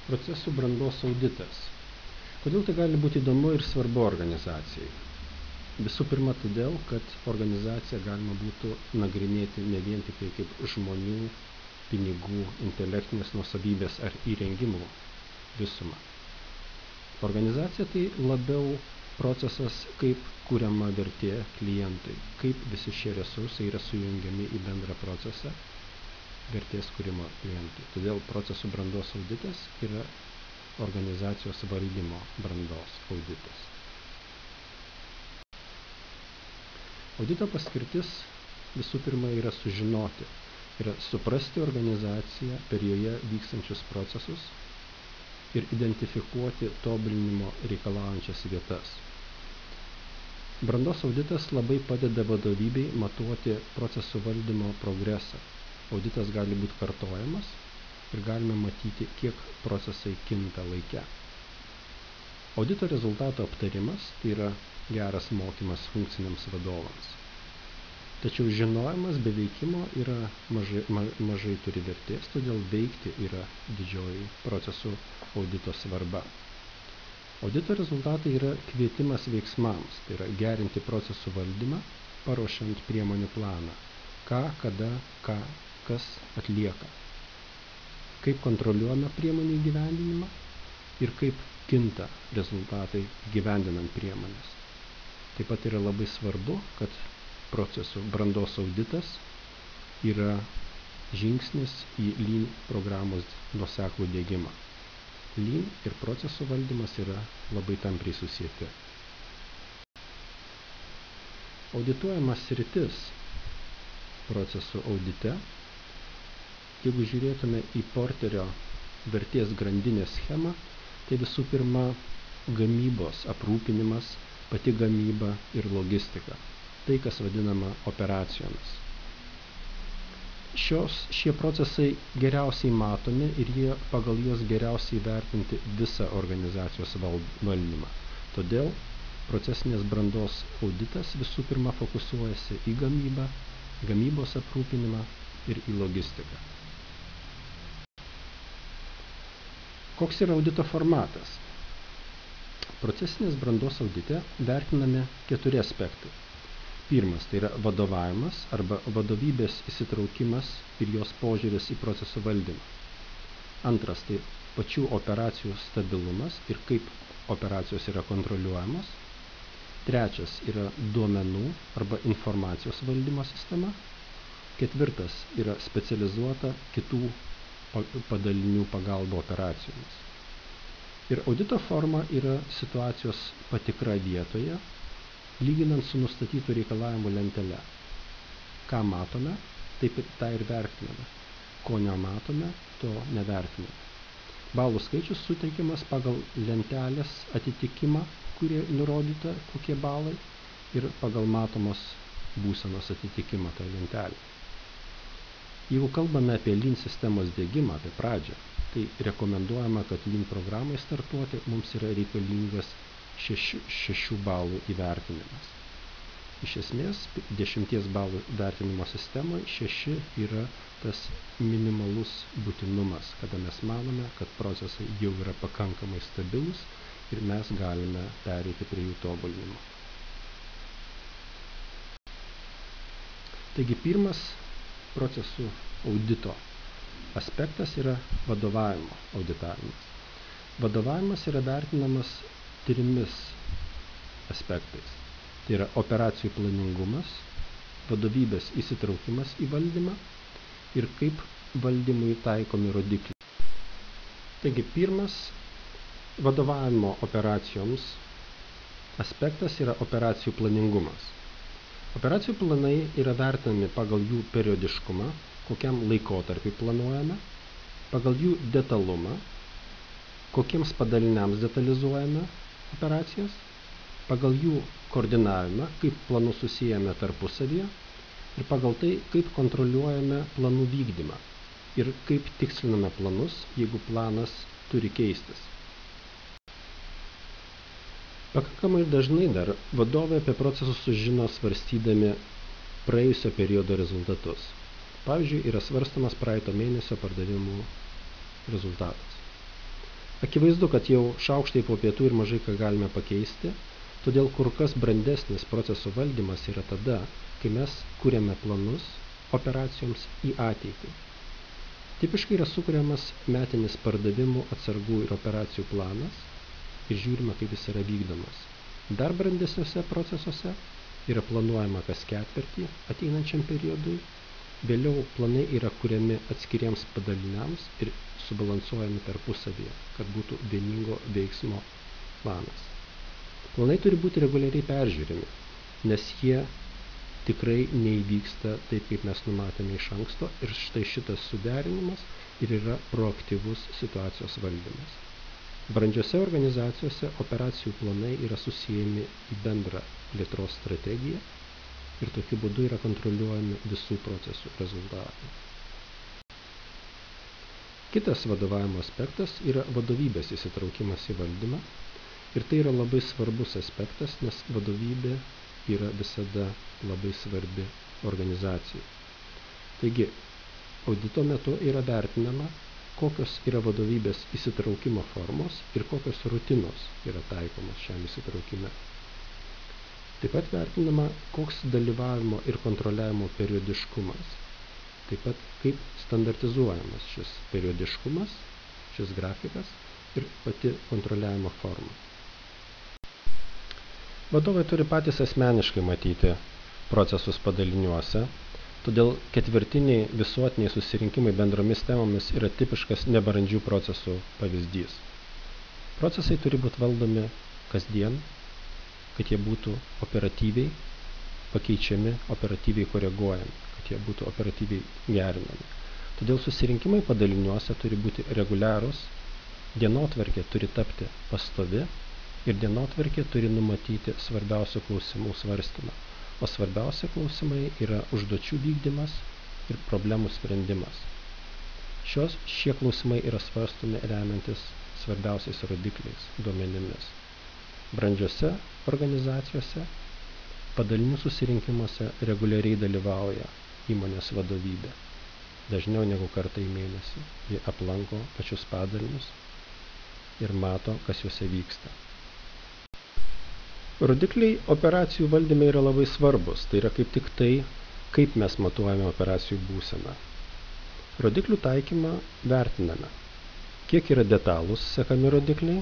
Procesų brandos auditas. Kodėl tai gali būti įdomu ir svarbu organizacijai? Visų pirma, todėl, kad organizaciją galima būtų nagrinėti ne vien tik tai kaip žmonių, pinigų, intelektinės nuosavybės ar įrengimų visumą. Organizacija tai labiau procesas, kaip kuriama vertė klientui, kaip visi šie resursai yra sujungiami į bendrą procesą vertės kūrimo klientui. Todėl procesų brandos auditas yra organizacijos valdymo brandos auditas. Audito paskirtis visų pirma yra sužinoti, yra suprasti organizaciją per joje vykstančius procesus ir identifikuoti tobulinimo reikalaujančias vietas. Brandos auditas labai padeda vadovybei matuoti procesų valdymo progresą. Auditas gali būti kartojamas ir galime matyti, kiek procesai kinta laike. Audito rezultato aptarimas tai yra geras mokymas funkciniams vadovams. Tačiau žinojimas be veikimo yra mažai turi vertės, todėl veikti yra didžioji procesų audito svarba. Audito rezultatai yra kvietimas veiksmams, tai yra gerinti procesų valdymą, paruošiant priemonių planą, ką, kada, kas atlieka, kaip kontroliuojame priemonių įgyvendinimą ir kaip kinta rezultatai įgyvendinant priemonės. Taip pat yra labai svarbu, kad procesų brandos auditas yra žingsnis į Lean programos nuoseklų diegimą. Lean ir procesų valdymas yra labai tampriai susieti. Audituojamas sritis procesų audite, jeigu žiūrėtume į Porterio vertės grandinės schemą, tai visų pirma gamybos aprūpinimas, pati gamyba ir logistika. Tai, kas vadinama operacijomis. Šie procesai geriausiai matomi ir pagal juos geriausiai vertinti visą organizacijos valdymą. Todėl procesinės brandos auditas visų pirma fokusuojasi į gamybą, gamybos aprūpinimą ir į logistiką. Koks yra audito formatas? Procesinės brandos audite vertinami 4 aspektai. Pirmas tai yra vadovavimas arba vadovybės įsitraukimas ir jos požiūris į procesų valdymą. Antras tai pačių operacijų stabilumas ir kaip operacijos yra kontroliuojamos. Trečias yra duomenų arba informacijos valdymo sistema. Ketvirtas yra specializuota kitų padalinių pagalba operacijomis. Ir audito forma yra situacijos patikra vietoje, lyginant su nustatytų reikalavimų lentele. Ką matome, taip tą ir vertiname. Ko nematome, to nevertiname. Balų skaičius suteikiamas pagal lentelės atitikimą, kurie nurodyta, kokie balai, ir pagal matomos būsenos atitikimą tai lentelė. Jeigu kalbame apie Lean sistemos diegimą, apie pradžią, tai rekomenduojama, kad Lean programai startuoti mums yra reikalingas 6 balų įvertinimas. Iš esmės, 10 balų vertinimo sistemoje 6 yra tas minimalus būtinumas, kada mes manome, kad procesai jau yra pakankamai stabilus ir mes galime pereiti prie jų tobulinimo. Taigi pirmas procesų audito aspektas yra vadovavimo auditavimas. Vadovavimas yra vertinamas 3 aspektais. Tai yra operacijų planingumas, vadovybės įsitraukimas į valdymą ir kaip valdymui taikomi rodikliai. Taigi pirmas vadovavimo operacijoms aspektas yra operacijų planingumas. Operacijų planai yra vertinami pagal jų periodiškumą, kokiam laikotarpiui planuojame, pagal jų detalumą, kokiems padaliniams detalizuojame operacijas, pagal jų koordinavimą, kaip planus susijame tarpusavyje ir pagal tai, kaip kontroliuojame planų vykdymą ir kaip tiksliname planus, jeigu planas turi keistis. Pakankamai dažnai dar vadovai apie procesus sužino svarstydami praėjusio periodo rezultatus. Pavyzdžiui, yra svarstamas praeito mėnesio pardavimų rezultatas. Akivaizdu, kad jau šaukštai po pietų ir mažai ką galime pakeisti, todėl kur kas brandesnis proceso valdymas yra tada, kai mes kuriame planus operacijoms į ateitį. Tipiškai yra sukuriamas metinis pardavimų, atsargų ir operacijų planas ir žiūrima, kaip jis yra vykdomas. Dar brandesniuose procesuose yra planuojama kas ketvirtį ateinančiam periodui, vėliau planai yra kuriami atskiriems padaliniams ir subalansuojami tarpusavyje, kad būtų vieningo veiksmo planas. Planai turi būti reguliariai peržiūrimi, nes jie tikrai neįvyksta taip, kaip mes numatėme iš anksto, ir štai šitas suderinimas ir yra proaktyvus situacijos valdymas. Brandžiose organizacijose operacijų planai yra susijęmi į bendrą plėtros strategiją ir tokiu būdu yra kontroliuojami visų procesų rezultatai. Kitas vadovavimo aspektas yra vadovybės įsitraukimas į valdymą ir tai yra labai svarbus aspektas, nes vadovybė yra visada labai svarbi organizacijai. Taigi, audito metu yra vertinama, kokios yra vadovybės įsitraukimo formos ir kokios rutinos yra taikomos šiam įsitraukime. Taip pat vertinama, koks dalyvavimo ir kontroliavimo periodiškumas. Taip pat kaip standartizuojamas šis periodiškumas, šis grafikas ir pati kontroliavimo forma. Vadovai turi patys asmeniškai matyti procesus padaliniuose, todėl ketvirtiniai visuotiniai susirinkimai bendromis temomis yra tipiškas nebrandžių procesų pavyzdys. Procesai turi būti valdomi kasdien, kad jie būtų operatyviai pakeičiami, operatyviai koreguojami, kad jie būtų operatyviai gerinami. Todėl susirinkimai padaliniuose turi būti reguliarūs, dienotvarkė turi tapti pastovi ir dienotvarkė turi numatyti svarbiausių klausimų svarstymą. O svarbiausia klausimai yra užduočių vykdymas ir problemų sprendimas. Šie klausimai yra svarstomi remiantis svarbiausiais rodikliais, duomenimis. Brandžiose organizacijose, padalinių susirinkimuose reguliariai dalyvauja įmonės vadovybė. Dažniau negu kartą į mėnesį jie aplanko pačius padalinius ir mato, kas juose vyksta. Rodikliai operacijų valdyme yra labai svarbus, tai yra kaip tik tai, kaip mes matuojame operacijų būseną. Rodiklių taikymą vertiname, kiek yra detalūs sekami rodikliai,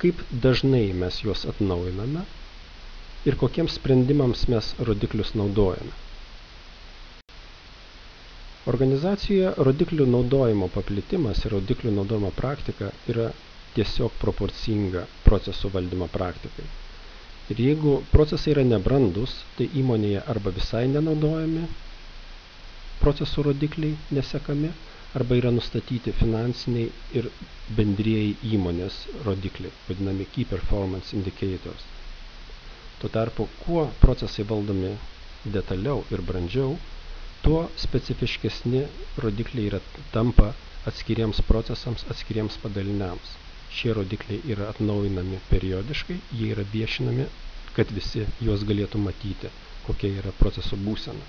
kaip dažnai mes juos atnaujiname ir kokiems sprendimams mes rodiklius naudojame. Organizacijoje rodiklių naudojimo paplitimas ir rodiklių naudojimo praktika yra tiesiog proporcinga procesų valdymo praktikai. Ir jeigu procesai yra nebrandus, tai įmonėje arba visai nenaudojami procesų rodikliai nesekami, arba yra nustatyti finansiniai ir bendrieji įmonės rodikliai, vadinami Key Performance Indicators. Tuo tarpu, kuo procesai valdomi detaliau ir brandžiau, tuo specifiškesni rodikliai tampa atskiriems procesams, atskiriems padaliniams. Šie rodikliai yra atnaujinami periodiškai, jie yra viešinami, kad visi juos galėtų matyti, kokia yra proceso būsena.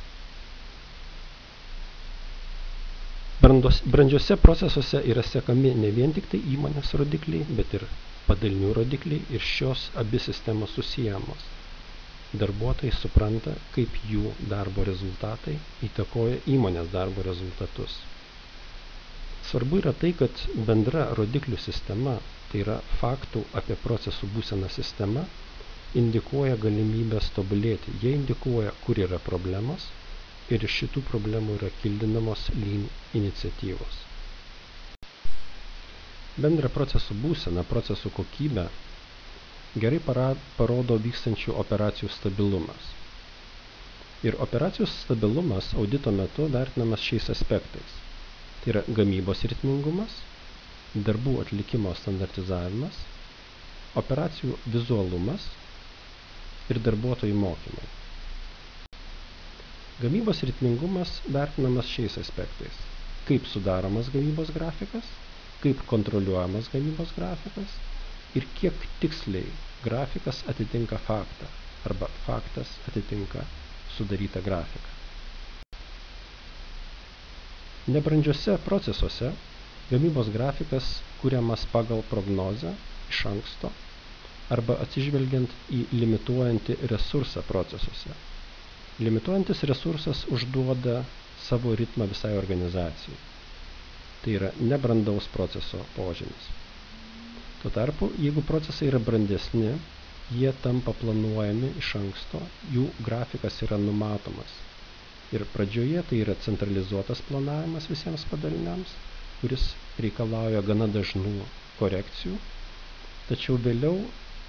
Brandžiuose procesuose yra sekami ne vien tik tai įmonės rodikliai, bet ir padalinių rodikliai ir šios abi sistemos susijamos. Darbuotojai supranta, kaip jų darbo rezultatai įtakoja įmonės darbo rezultatus. Svarbu yra tai, kad bendra rodiklių sistema, tai yra faktų apie procesų būseną sistema, indikuoja galimybės tobulėti. Jie indikuoja, kur yra problemos ir iš šitų problemų yra kildinamos lean iniciatyvos. Bendrą procesų būseną, procesų kokybę gerai parodo vykstančių operacijų stabilumas. Ir operacijų stabilumas audito metu vertinamas šiais aspektais. Tai yra gamybos ritmingumas, darbų atlikimo standartizavimas, operacijų vizualumas ir darbuotojų mokymai. Gamybos ritmingumas vertinamas šiais aspektais. Kaip sudaromas gamybos grafikas, kaip kontroliuojamas gamybos grafikas ir kiek tiksliai grafikas atitinka faktą arba faktas atitinka sudarytą grafiką. Nebrandžiuose procesuose Gamybos grafikas kuriamas pagal prognozę iš anksto arba atsižvelgiant į limituojantį resursą procesuose. Limituojantis resursas užduoda savo ritmą visai organizacijai. Tai yra nebrandaus proceso požymis. Tuo tarpu, jeigu procesai yra brandesni, jie tampa planuojami iš anksto, jų grafikas yra numatomas. Ir pradžioje tai yra centralizuotas planavimas visiems padaliniams, kuris reikalauja gana dažnų korekcijų, tačiau vėliau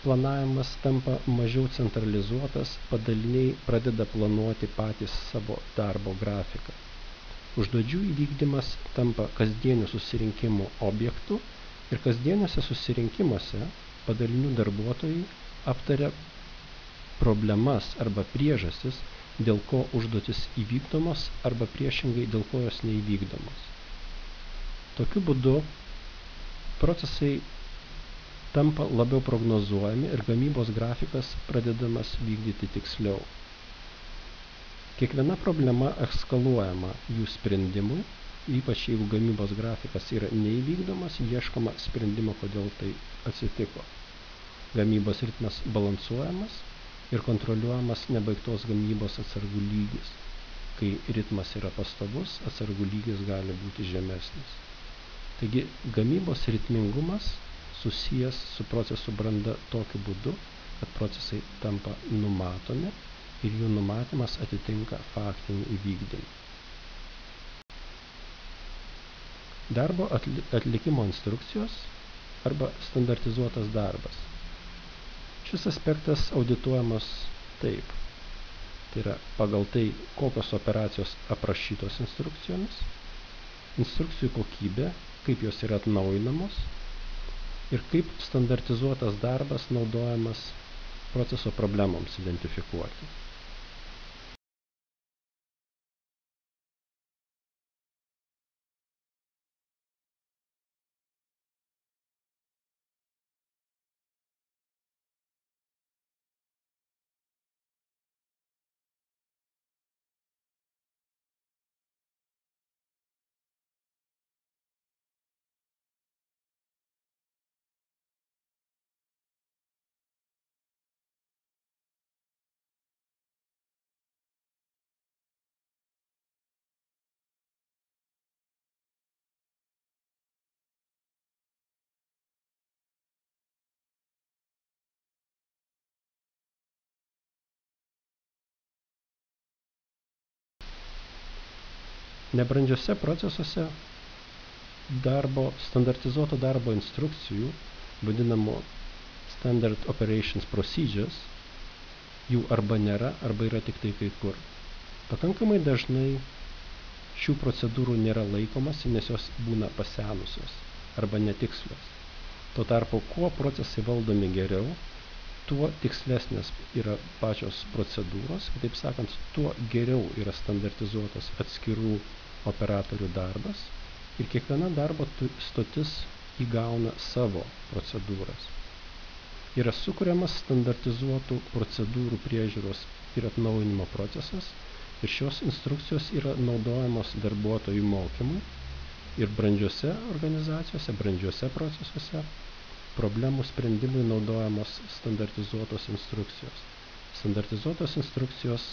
planavimas tampa mažiau centralizuotas, padaliniai pradeda planuoti patys savo darbo grafiką. Užduočių įvykdymas tampa kasdienių susirinkimų objektu ir kasdieniuose susirinkimuose padalinių darbuotojai aptaria problemas arba priežastis, dėl ko užduotis įvykdomos arba priešingai dėl ko jos neįvykdomos. Tokiu būdu procesai tampa labiau prognozuojami ir gamybos grafikas pradedamas vykdyti tiksliau. Kiekviena problema eskaluojama jų sprendimui, ypač jeigu gamybos grafikas yra neįvykdomas, ieškoma sprendimo, kodėl tai atsitiko. Gamybos ritmas balansuojamas ir kontroliuojamas nebaigtos gamybos atsargų lygis. Kai ritmas yra pastovus, atsargų lygis gali būti žemesnis. Taigi, gamybos ritmingumas susijęs su procesų branda tokiu būdu, kad procesai tampa numatomi ir jų numatymas atitinka faktinį įvykdymą. Darbo atlikimo instrukcijos arba standartizuotas darbas. Šis aspektas audituojamas taip. Tai yra pagal tai, kokios operacijos aprašytos instrukcijomis, instrukcijų kokybė, kaip jos yra atnaujinamos ir kaip standartizuotas darbas naudojamas proceso problemoms identifikuoti. Nebrandžiuose procesuose standartizuoto darbo instrukcijų, vadinamo Standard Operations Procedures, jų arba nėra, arba yra tik tai kai kur. Pakankamai dažnai šių procedūrų nėra laikomasi, nes jos būna pasenusios arba netikslios. Tuo tarpu, kuo procesai valdomi geriau, tuo tikslesnės yra pačios procedūros, kitaip sakant, tuo geriau yra standartizuotas atskirų operatorių darbas ir kiekviena darbo stotis įgauna savo procedūras. Yra sukuriamas standartizuotų procedūrų priežiūros ir atnaujinimo procesas ir šios instrukcijos yra naudojamos darbuotojų mokymui ir brandžiuose organizacijose, brandžiuose procesuose problemų sprendimui naudojamos standartizuotos instrukcijos. Standartizuotos instrukcijos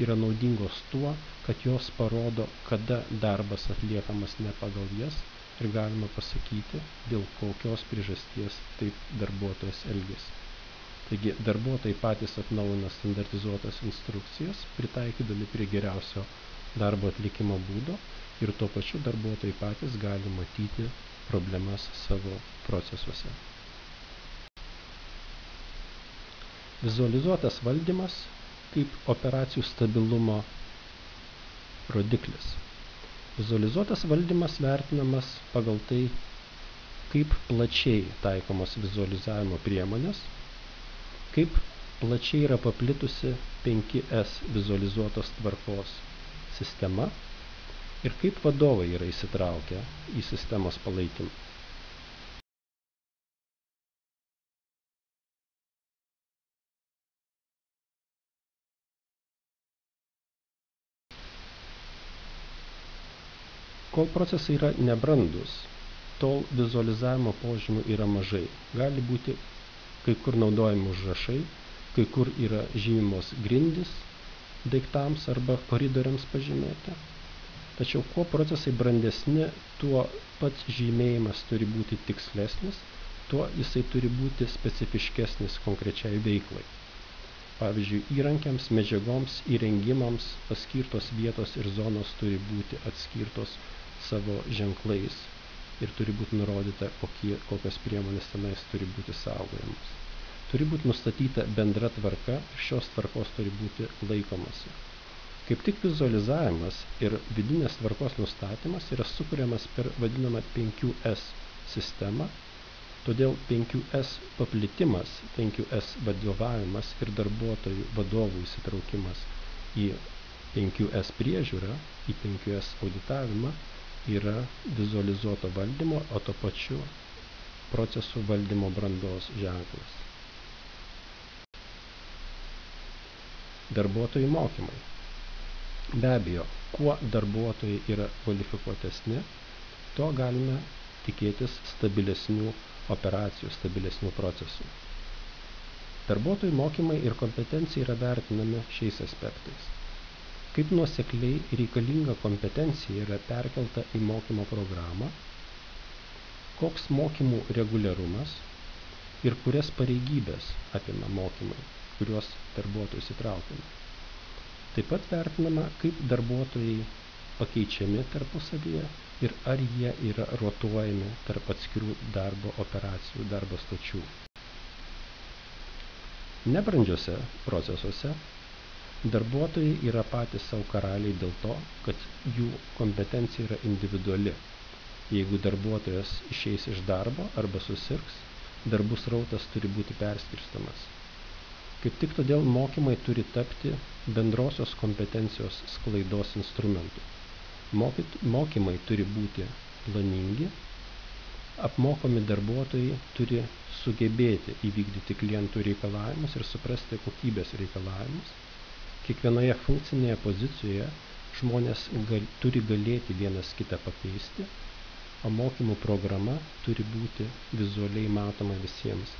yra naudingos tuo, kad jos parodo, kada darbas atliekamas ne pagal jas ir galima pasakyti, dėl kokios priežasties taip darbuotojas elgiasi. Taigi darbuotojai patys atnaujina standartizuotas instrukcijas, pritaikydami prie geriausio darbo atlikimo būdo ir tuo pačiu darbuotojai patys gali matyti problemas savo procesuose. Vizualizuotas valdymas kaip operacijų stabilumo rodiklis. Vizualizuotas valdymas vertinamas pagal tai, kaip plačiai taikomos vizualizavimo priemonės, kaip plačiai yra paplitusi 5S vizualizuotos tvarkos sistema ir kaip vadovai yra įsitraukę į sistemos palaikymą. Kol procesai yra nebrandus, tol vizualizavimo požymių yra mažai. Gali būti kai kur naudojami užrašai, kai kur yra žymimos grindys daiktams arba koridoriams pažymėti. Tačiau kuo procesai brandesni, tuo pats žymėjimas turi būti tikslesnis, tuo jisai turi būti specifiškesnis konkrečiai veiklai. Pavyzdžiui, įrankiams, medžiagoms, įrengimams paskirtos vietos ir zonos turi būti atskirtos savo ženklais ir turi būti nurodyta, kokios priemonės tenais turi būti saugojamos. Turi būti nustatyta bendra tvarka ir šios tvarkos turi būti laikomasi. Kaip tik vizualizavimas ir vidinės tvarkos nustatymas yra sukuriamas per vadinamą 5S sistemą, todėl 5S paplitimas, 5S vadovavimas ir darbuotojų vadovų įsitraukimas į 5S priežiūrą, į 5S auditavimą yra vizualizuoto valdymo, o to pačiu procesų valdymo brandos ženklas. Darbuotojų mokymai. Be abejo, kuo darbuotojai yra kvalifikuotesni, to galime tikėtis stabilesnių operacijų, stabilesnių procesų. Darbuotojų mokymai ir kompetencija yra vertinami šiais aspektais. Kaip nuosekliai reikalinga kompetencija yra perkelta į mokymo programą, koks mokymų reguliarumas ir kurias pareigybės apima mokymai, kuriuos darbuotojus įtraukiame. Taip pat vertinama, kaip darbuotojai pakeičiami tarpusavyje ir ar jie yra rotuojami tarp atskirų darbo operacijų, darbo stočių. Nebrandžiuose procesuose darbuotojai yra patys savo karaliai dėl to, kad jų kompetencija yra individuali. Jeigu darbuotojas išeis iš darbo arba susirgs, darbų srautas turi būti perskirstomas. Kaip tik todėl mokymai turi tapti bendrosios kompetencijos sklaidos instrumentų. Mokymai turi būti planingi, apmokomi darbuotojai turi sugebėti įvykdyti klientų reikalavimus ir suprasti kokybės reikalavimus. Kiekvienoje funkcinėje pozicijoje žmonės turi galėti vienas kitą pakeisti, o mokymų programa turi būti vizualiai matoma visiems.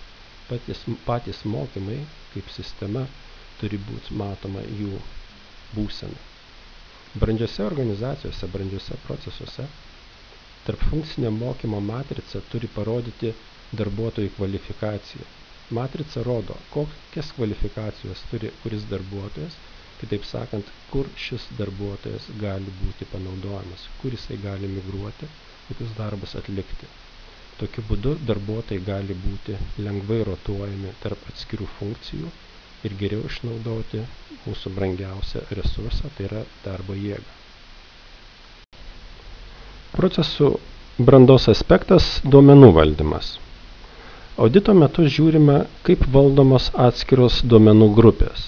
Patys mokymai, kaip sistema, turi būti matoma jų būsena. Brandžiose organizacijose, brandžiose procesuose, tarp funkcinio mokymo matrica turi parodyti darbuotojų kvalifikaciją. Matrica rodo, kokias kvalifikacijos turi kuris darbuotojas, kitaip sakant, kur šis darbuotojas gali būti panaudojamas, kur jisai gali migruoti, kokius darbus atlikti. Tokiu būdu darbuotojai gali būti lengvai rotuojami tarp atskirų funkcijų ir geriau išnaudoti mūsų brangiausią resursą, tai yra darbo jėgą. Procesų brandos aspektas – duomenų valdymas. Audito metu žiūrime, kaip valdomos atskiros duomenų grupės.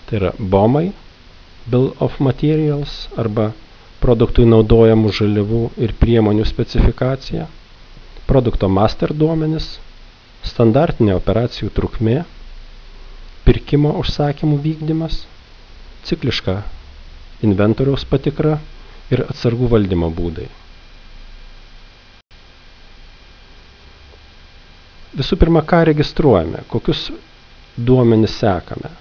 Tai yra BOM-ai, Bill of Materials arba produktui naudojamų žaliavų ir priemonių specifikacija, produkto master duomenis, standartinė operacijų trukmė, pirkimo užsakymų vykdymas, cikliška inventoriaus patikra ir atsargų valdymo būdai. Visų pirma, ką registruojame, kokius duomenis sekame.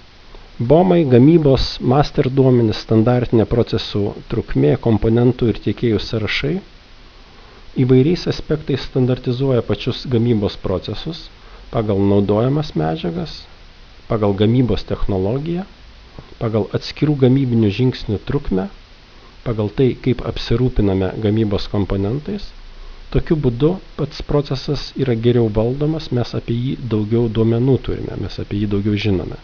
BOM-ai, gamybos, master duomenis, standartinė procesų trukmė, komponentų ir tiekėjų sąrašai įvairiais aspektais standartizuoja pačius gamybos procesus pagal naudojamas medžiagas, pagal gamybos technologiją, pagal atskirų gamybinių žingsnių trukmę, pagal tai, kaip apsirūpiname gamybos komponentais. Tokiu būdu pats procesas yra geriau valdomas, mes apie jį daugiau duomenų turime, mes apie jį daugiau žinome.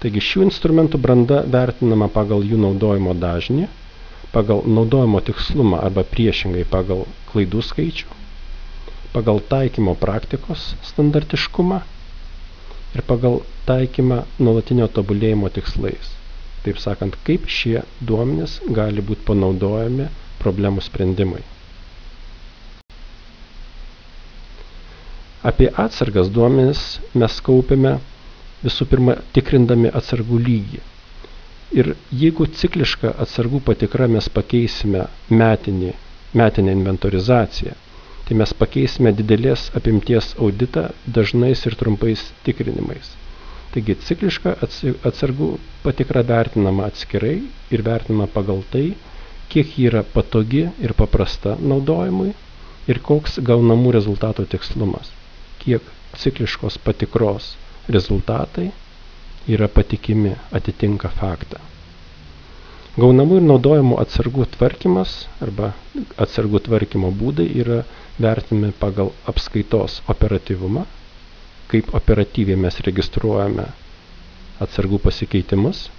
Taigi šių instrumentų branda vertinama pagal jų naudojimo dažnį, pagal naudojimo tikslumą arba priešingai pagal klaidų skaičių, pagal taikymo praktikos standartiškumą ir pagal taikymą nuolatinio tobulėjimo tikslais. Taip sakant, kaip šie duomenys gali būti panaudojami problemų sprendimui. Apie atsargas duomenys mes kaupiame visų pirma tikrindami atsargų lygį. Ir jeigu ciklišką atsargų patikrą mes pakeisime metinę inventorizaciją, tai mes pakeisime didelės apimties auditą dažnais ir trumpais tikrinimais. Taigi cikliška atsargų patikra vertinama atskirai ir vertinama pagal tai, kiek ji yra patogi ir paprasta naudojimui ir koks gaunamų rezultatų tikslumas, kiek cikliškos patikros rezultatai yra patikimi, atitinka faktą. Gaunamų ir naudojamų atsargų tvarkymas arba atsargų tvarkymo būdai yra vertinami pagal apskaitos operatyvumą, kaip operatyviai mes registruojame atsargų pasikeitimus,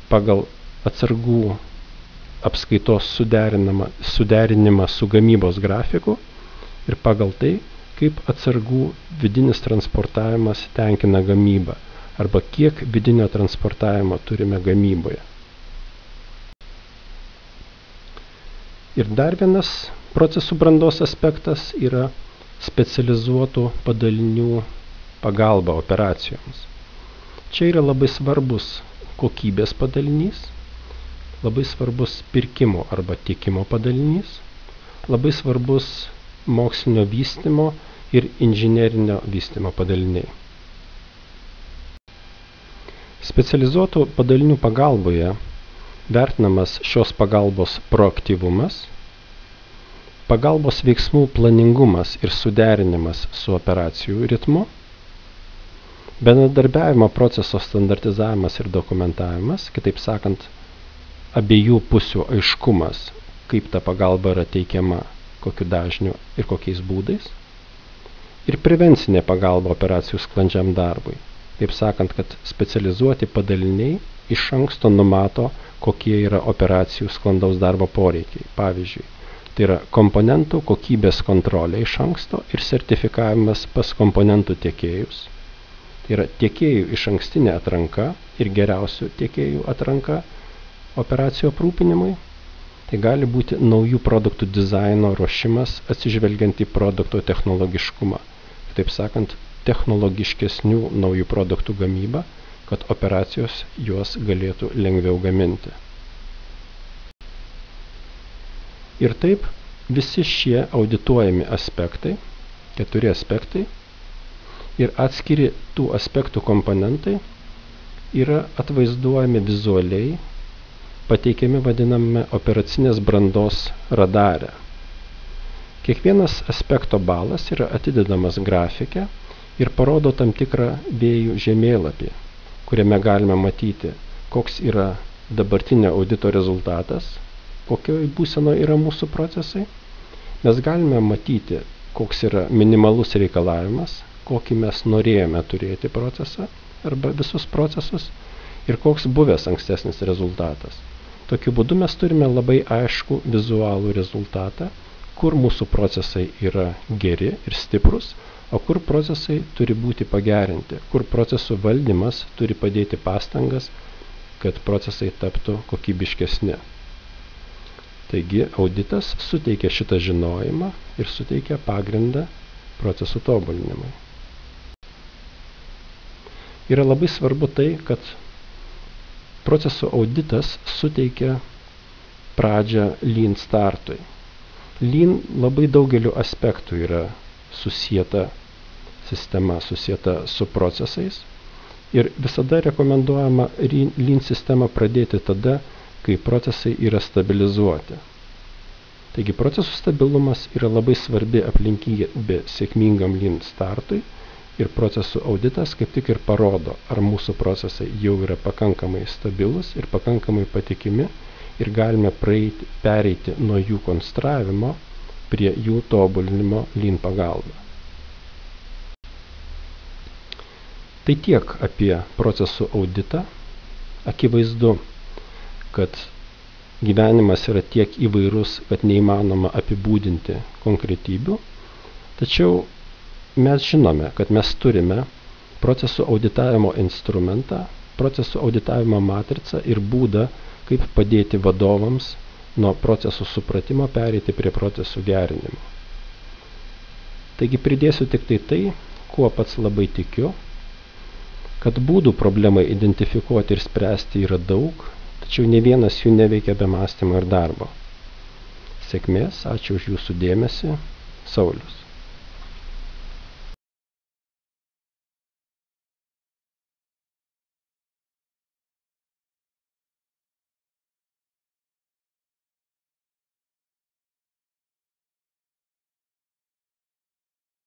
pagal atsargų apskaitos suderinimą su gamybos grafiku ir pagal tai, kaip atsargų vidinis transportavimas tenkina gamybą arba kiek vidinio transportavimo turime gamyboje. Ir dar vienas procesų brandos aspektas yra specializuotų padalinių pagalba operacijoms. Čia yra labai svarbus kokybės padalinys, labai svarbus pirkimo arba tiekimo padalinys, labai svarbus mokslinio vystymo ir inžinerinio vystymo padaliniai. Specializuotų padalinių pagalboje vertinamas šios pagalbos proaktyvumas, pagalbos veiksmų planingumas ir suderinimas su operacijų ritmu, bendradarbiavimo proceso standartizavimas ir dokumentavimas, kitaip sakant, abiejų pusių aiškumas, kaip ta pagalba yra teikiama, kokiu dažniu ir kokiais būdais, ir prevencinė pagalba operacijų sklandžiam darbui. Taip sakant, kad specializuoti padaliniai iš anksto numato, kokie yra operacijų sklandaus darbo poreikiai. Pavyzdžiui, tai yra komponentų kokybės kontrolė iš anksto ir sertifikavimas pas komponentų tiekėjus. Tai yra tiekėjų iš ankstinė atranka ir geriausių tiekėjų atranka operacijų aprūpinimui. Tai gali būti naujų produktų dizaino ruošimas atsižvelgiant į produkto technologiškumą. Taip sakant, technologiškesnių naujų produktų gamyba, kad operacijos juos galėtų lengviau gaminti. Ir taip visi šie audituojami aspektai, 4 aspektai, ir atskiri tų aspektų komponentai yra atvaizduojami vizualiai, pateikiami vadiname operacinės brandos radare. Kiekvienas aspekto balas yra atidedamas grafike ir parodo tam tikrą vėjų žemėlapį, kuriame galime matyti, koks yra dabartinio audito rezultatas, kokioj būsenoje yra mūsų procesai. Mes galime matyti, koks yra minimalus reikalavimas, kokį mes norėjome turėti procesą arba visus procesus ir koks buvęs ankstesnis rezultatas. Tokiu būdu mes turime labai aiškų vizualų rezultatą, kur mūsų procesai yra geri ir stiprus, o kur procesai turi būti pagerinti, kur procesų valdymas turi padėti pastangas, kad procesai taptų kokybiškesni. Taigi auditas suteikia šitą žinojimą ir suteikia pagrindą procesų tobulinimui. Yra labai svarbu tai, kad procesų auditas suteikia pradžią Lean startui. Lean labai daugeliu aspektų yra susieta sistema, susieta su procesais ir visada rekomenduojama Lean sistemą pradėti tada, kai procesai yra stabilizuoti. Taigi procesų stabilumas yra labai svarbi aplinkybė sėkmingam Lean startui ir procesų auditas kaip tik ir parodo, ar mūsų procesai jau yra pakankamai stabilus ir pakankamai patikimi ir galime pereiti nuo jų konstravimo prie jų tobulinimo Lean pagalba. Tai tiek apie procesų auditą. Akivaizdu, kad gyvenimas yra tiek įvairus, kad neįmanoma apibūdinti konkretybių, tačiau mes žinome, kad mes turime procesų auditavimo instrumentą, procesų auditavimo matricą ir būdą, kaip padėti vadovams nuo procesų supratimo pereiti prie procesų gerinimo. Taigi pridėsiu tik tai, kuo pats labai tikiu, kad būdų problemai identifikuoti ir spręsti yra daug, tačiau ne vienas jų neveikia be mąstymo ir darbo. Sėkmės, ačiū už jūsų dėmesį, Saulius.